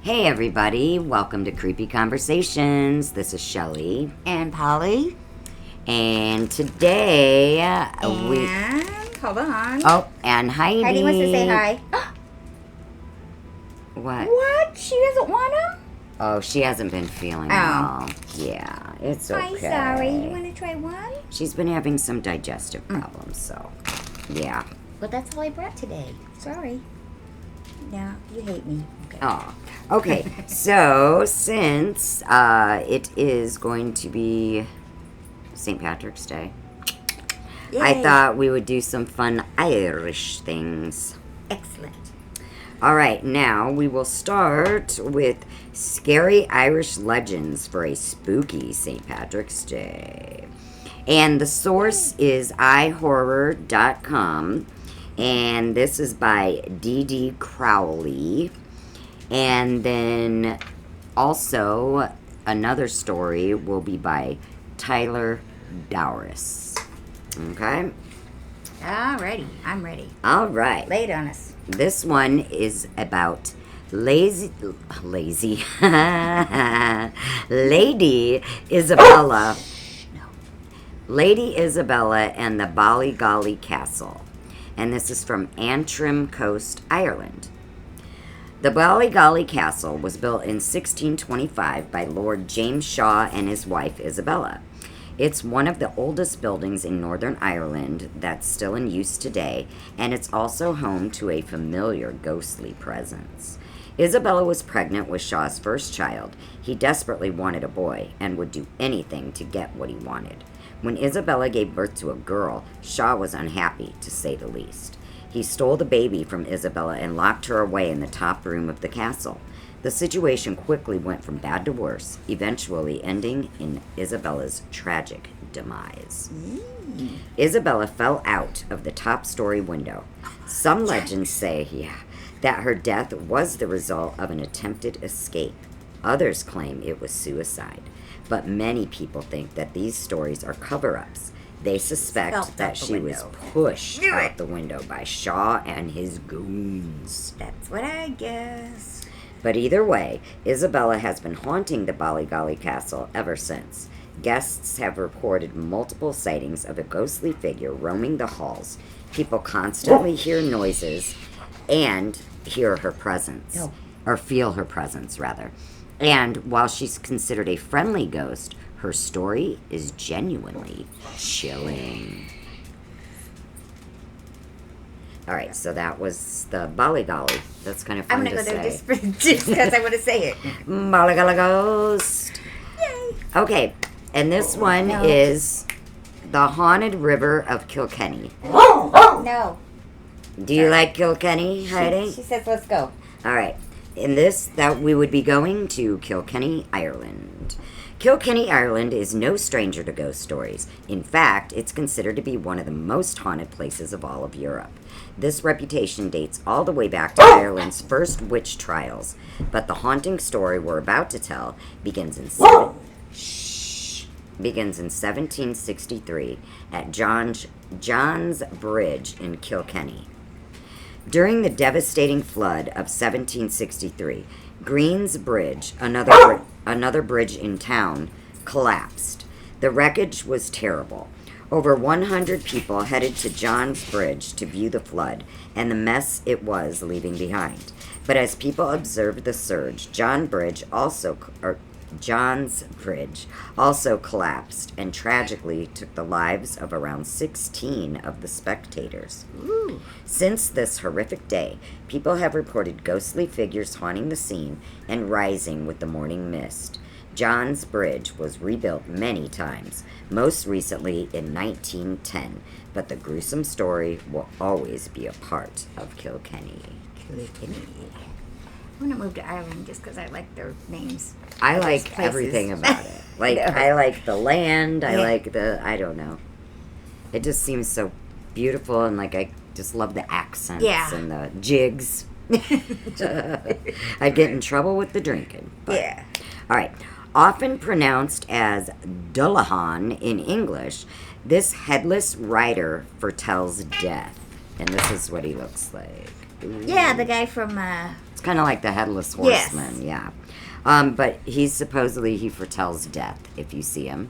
Hey everybody, welcome to Creepy Conversations. This is Shelley. And Polly. And today we... Hold on. Oh, and Heidi. Heidi wants to say hi. What? What? She doesn't want him? Oh, she hasn't been feeling well. Yeah, it's okay. I'm sorry. You want to try one? She's been having some digestive problems, so... Yeah. Well, that's all I brought today. Sorry. No, you hate me. Okay. Oh, okay. So, since it is going to be St. Patrick's Day, Yay. I thought we would do some fun Irish things. Excellent. All right, now we will start with scary Irish legends for a spooky St. Patrick's Day. And the source is ihorror.com. And this is by D.D. Crowley. And then also another story will be by Tyler Douris. Okay? Alrighty. I'm ready. All right. Lay it on us. This one is about Lady Isabella. Lady Isabella and the Ballygolly Castle. And this is from Antrim Coast, Ireland. The Ballygolly Castle was built in 1625 by Lord James Shaw and his wife Isabella. It's one of the oldest buildings in Northern Ireland that's still in use today, and it's also home to a familiar ghostly presence. Isabella was pregnant with Shaw's first child. He desperately wanted a boy and would do anything to get what he wanted. When Isabella gave birth to a girl, Shaw was unhappy, to say the least. He stole the baby from Isabella and locked her away in the top room of the castle. The situation quickly went from bad to worse, eventually ending in Isabella's tragic demise. Isabella fell out of the top-story window. Some legends say, that her death was the result of an attempted escape. Others claim it was suicide. But many people think that these stories are cover-ups. They suspect that she was pushed out the window by Shaw and his goons. That's what I guess. But either way, Isabella has been haunting the Ballygolly Castle ever since. Guests have reported multiple sightings of a ghostly figure roaming the halls. People constantly hear noises and hear her presence. Or feel her presence, rather. And while she's considered a friendly ghost, her story is genuinely chilling. All right, so that was the Ballygolly. That's kind of fun to say. I'm going to go there just because I want to say it. Ballygolly Ghost. Yay. Okay, and this one is the Haunted River of Kilkenny. No. Do you like Kilkenny, Heidi? She says let's go. All right. In this, that we would be going to Kilkenny, Ireland. Kilkenny, Ireland is no stranger to ghost stories. In fact, it's considered to be one of the most haunted places of all of Europe. This reputation dates all the way back to Ireland's first witch trials, but the haunting story we're about to tell begins in 1763 at John's Bridge in Kilkenny. During the devastating flood of 1763, Green's Bridge, another bridge in town, collapsed. The wreckage was terrible. Over 100 people headed to John's Bridge to view the flood and the mess it was leaving behind. But as people observed the surge, John's Bridge also collapsed and tragically took the lives of around 16 of the spectators. Ooh. Since this horrific day, people have reported ghostly figures haunting the scene and rising with the morning mist. John's Bridge was rebuilt many times, most recently in 1910, but the gruesome story will always be a part of Kilkenny. Kilkenny. I want to move to Ireland just because I like their names. I like everything about it. Like, I like the land. I like I don't know. It just seems so beautiful, and like I just love the accents and the jigs. I'd get in trouble with the drinking. But. All right. Often pronounced as Dullahan in English, this headless rider foretells death. And this is what he looks like. Yeah, the guy from. It's kind of like the Headless Yes. Horseman, yeah. But he foretells death if you see him.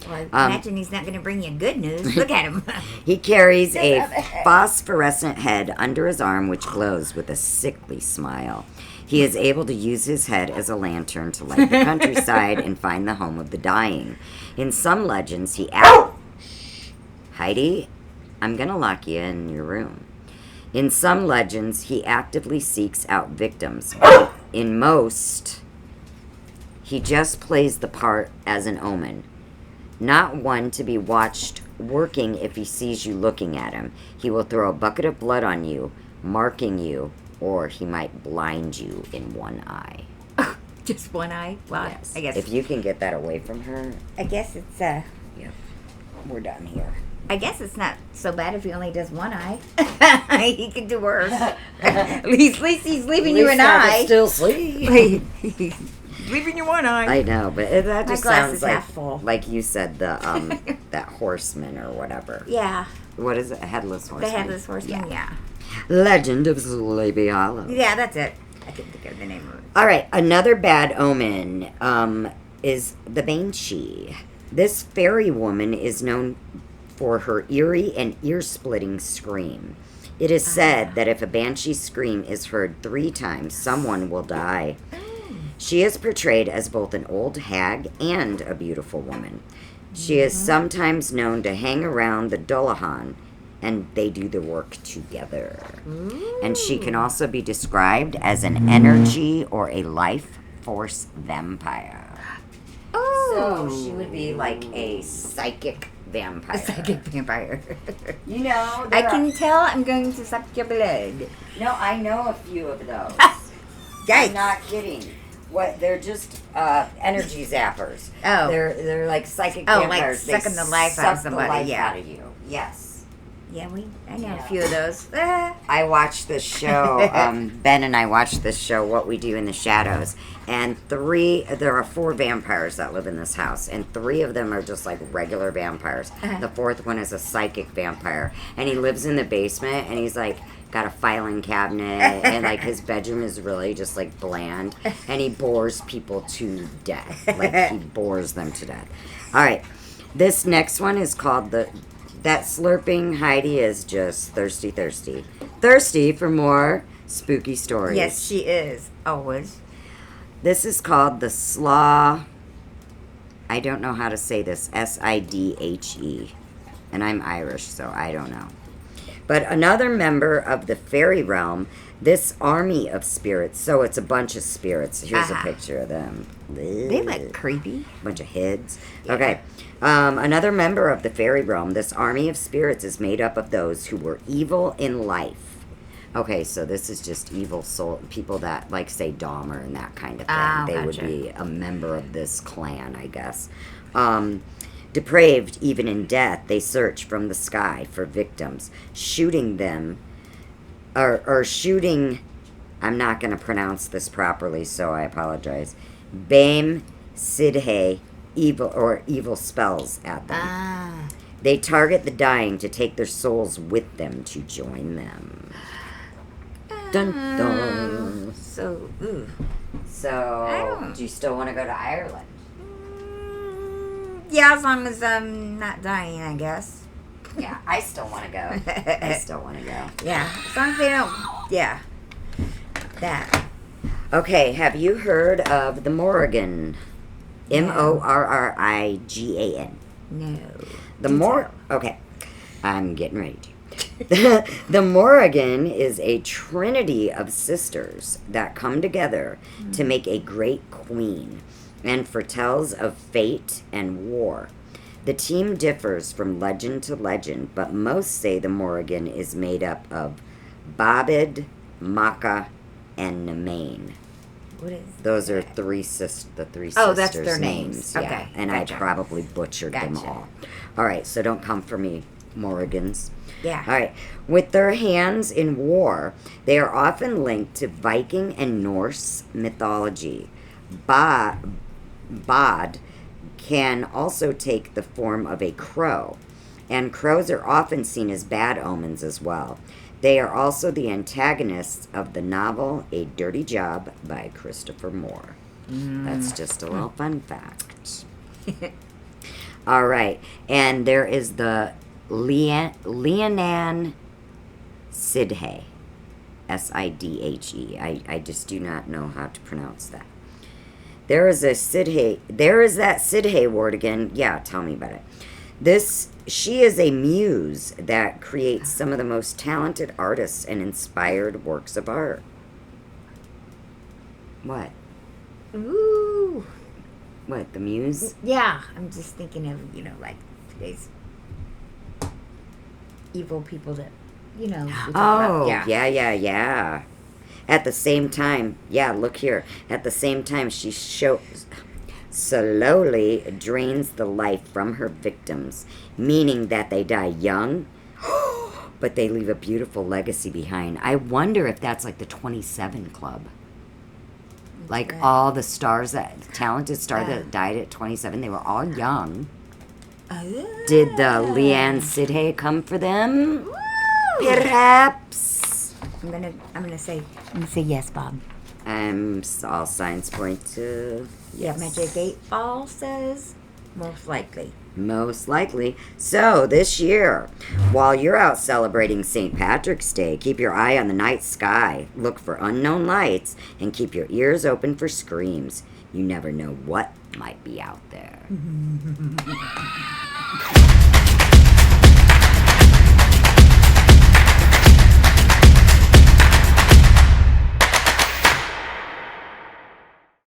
Well, I imagine he's not going to bring you good news. Look at him. He carries a phosphorescent head under his arm which glows with a sickly smile. He is able to use his head as a lantern to light the countryside and find the home of the dying. In some legends, Heidi, I'm going to lock you in your room. In some legends, he actively seeks out victims. In most, he just plays the part as an omen. Not one to be watched working if he sees you looking at him. He will throw a bucket of blood on you, marking you, or he might blind you in one eye. Just one eye? Well, Yes. I guess. If you can get that away from her, I guess it's we're done here. I guess it's not so bad if he only does one eye. He could do worse. At least he's leaving you an eye. Still sleep. Leaving you one eye. I know, but that just glass sounds is like, half full. like you said, the that horseman or whatever. Yeah, What is it? A headless horseman. the headless horseman. Yeah. Legend of Sleepy Hollow. Yeah, that's it. I couldn't think of the name of it. All right, another bad omen is the Banshee. This fairy woman is known for her eerie and ear-splitting scream. It is said that if a Banshee scream is heard 3 times, someone will die. She is portrayed as both an old hag and a beautiful woman. She is sometimes known to hang around the Dullahan, and they do the work together. And she can also be described as an energy or a life force vampire. So she would be like a psychic vampire. A psychic vampire. You know, I can tell I'm going to suck your blood. No, I know a few of those. Yikes. I'm not kidding. What? They're just energy zappers. Oh. They're like psychic Oh, vampires. like They sucking the life out of suck the somebody, life yeah. out of you. Yes. Yeah, I know a few of those. I watched this show. Ben and I watched this show, What We Do in the Shadows, and there are 4 vampires that live in this house, and 3 of them are just like regular vampires. The 4th one is a psychic vampire, and he lives in the basement, and he's like got a filing cabinet, and like his bedroom is really just like bland, and he bores people to death. Like he bores them to death. All right, this next one is called That slurping Heidi is just thirsty for more spooky stories. Yes, she is. Always. This is called the Slaw. I don't know how to say this. Sidhe. And I'm Irish, so I don't know. But another member of the fairy realm, this army of spirits. So it's a bunch of spirits. Here's a picture of them. They look creepy. Bunch of heads. Okay. Another member of the fairy realm, this army of spirits is made up of those who were evil in life. Okay, so this is just evil soul people that, like, say Dahmer and that kind of thing. They would be a member of this clan, I guess. Depraved, even in death, they search from the sky for victims, shooting them, or shooting, I'm not going to pronounce this properly, so I apologize, Bame Sidhe, evil spells at them. They target the dying to take their souls with them to join them. Dun dun. So, So, do you still want to go to Ireland? yeah, as long as I'm not dying, I guess. Yeah, I still want to go. I still want to go. Yeah, as long as they don't. Yeah, that. Okay, have you heard of the Morrigan? Morrigan. No. Okay, I'm getting ready to. The Morrigan is a trinity of sisters that come together to make a great queen and foretells of fate and war. The team differs from legend to legend, but most say the Morrigan is made up of Babid, Macha, and Nemain. What is Those are the three sisters' Oh, that's their names. Yeah, Okay, and gotcha. I probably butchered them Gotcha. all. All right, so don't come for me, Morrigans. Yeah. All right. With their hands in war, they are often linked to Viking and Norse mythology. Bod can also take the form of a crow, and crows are often seen as bad omens as well. They are also the antagonists of the novel A Dirty Job by Christopher Moore. That's just a little fun fact. All right. And there is the Leonan Sidhe. Sidhe. I just do not know how to pronounce that. There is that Sidhe word again. Yeah, tell me about it. She is a muse that creates some of the most talented artists and inspired works of art. What? Ooh. What, the muse? Yeah, I'm just thinking of, like today's evil people that, we talk about. Yeah. At the same time, look here. At the same time, she slowly drains the life from her victims, meaning that they die young, but they leave a beautiful legacy behind. I wonder if that's like the 27 Club. Like all the talented stars that died at 27, they were all young. Did the Leanne Sidhe come for them? Woo! Perhaps. I'm gonna say yes, Bob. All signs point to yes. Yeah, Magic 8 Ball says most likely. Most likely. So, this year, while you're out celebrating St. Patrick's Day, keep your eye on the night sky, look for unknown lights, and keep your ears open for screams. You never know what might be out there.